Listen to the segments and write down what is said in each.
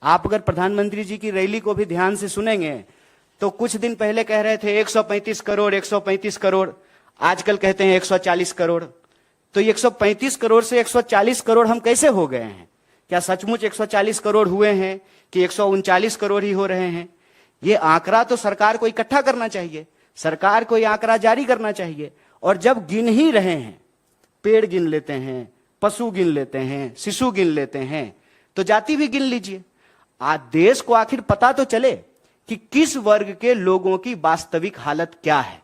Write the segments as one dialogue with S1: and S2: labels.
S1: आप अगर प्रधानमंत्री जी की रैली को भी ध्यान से सुनेंगे तो कुछ दिन पहले कह रहे थे 135 करोड़ 135 करोड़, आजकल कहते हैं 140 करोड़। तो 135 करोड़ से 140 करोड़ हम कैसे हो गए हैं? क्या सचमुच 140 करोड़ हुए हैं कि 139 करोड़ ही हो रहे हैं? ये आंकड़ा तो सरकार को इकट्ठा करना चाहिए, सरकार को ये आंकड़ा जारी करना चाहिए। और जब गिन ही रहे हैं, पेड़ गिन लेते हैं, पशु गिन लेते हैं, शिशु गिन लेते हैं, तो जाति भी गिन लीजिए। आज देश को आखिर पता तो चले कि किस वर्ग के लोगों की वास्तविक हालत क्या है।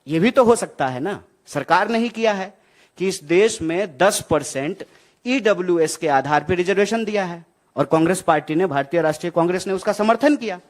S1: यह भी तो हो सकता है ना। सरकार ने ही किया है कि इस देश में 10% ईडब्ल्यूएस के आधार पर रिजर्वेशन दिया है, और कांग्रेस पार्टी ने, भारतीय राष्ट्रीय कांग्रेस ने उसका समर्थन किया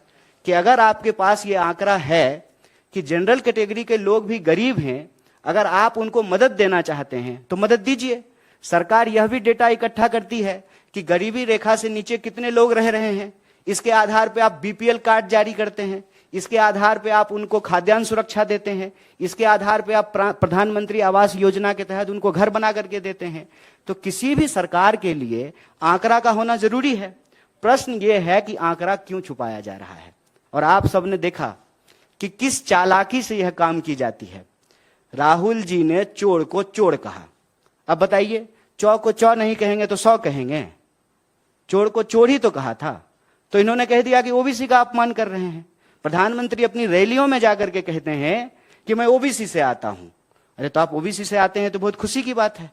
S1: कि अगर आपके पास यह आंकड़ा है कि जनरल कैटेगरी के लोग भी गरीब हैं, अगर आप उनको मदद देना चाहते हैं तो मदद दीजिए। सरकार यह भी डेटा इकट्ठा करती है कि गरीबी रेखा से नीचे कितने लोग रह रहे हैं, इसके आधार पे आप बीपीएल कार्ड जारी करते हैं, इसके आधार पे आप उनको खाद्यान्न सुरक्षा देते हैं, इसके आधार पे आप प्रधानमंत्री आवास योजना के तहत उनको घर बना करके देते हैं। तो किसी भी सरकार के लिए आंकड़ा का होना जरूरी है। प्रश्न यह है कि आंकड़ा क्यों छुपाया जा रहा है। और आप सबने देखा कि किस चालाकी से यह काम की जाती है। राहुल जी ने चोर को चोर कहा। अब बताइए, चौ को चौ नहीं कहेंगे तो 100 कहेंगे। चोर को चोर ही तो कहा था, तो इन्होंने कह दिया कि ओबीसी का अपमान कर रहे हैं। प्रधानमंत्री अपनी रैलियों में जाकर के कहते हैं कि मैं ओबीसी से आता हूं। अरे तो आप ओबीसी से आते हैं तो बहुत खुशी की बात है,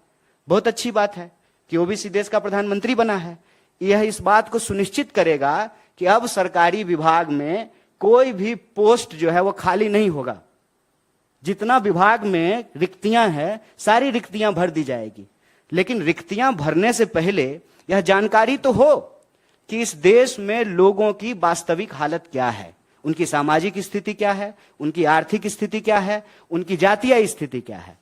S1: बहुत अच्छी बात है कि ओबीसी देश का प्रधानमंत्री बना है। यह इस बात को सुनिश्चित करेगा कि अब सरकारी विभाग में कोई भी पोस्ट जो है वो खाली नहीं होगा। जितना विभाग में रिक्तियां हैं, सारी रिक्तियां भर दी जाएगी। लेकिन रिक्तियां भरने से पहले यह जानकारी तो हो कि इस देश में लोगों की वास्तविक हालत क्या है, उनकी सामाजिक स्थिति क्या है, उनकी आर्थिक स्थिति क्या है, उनकी जातीय स्थिति क्या है।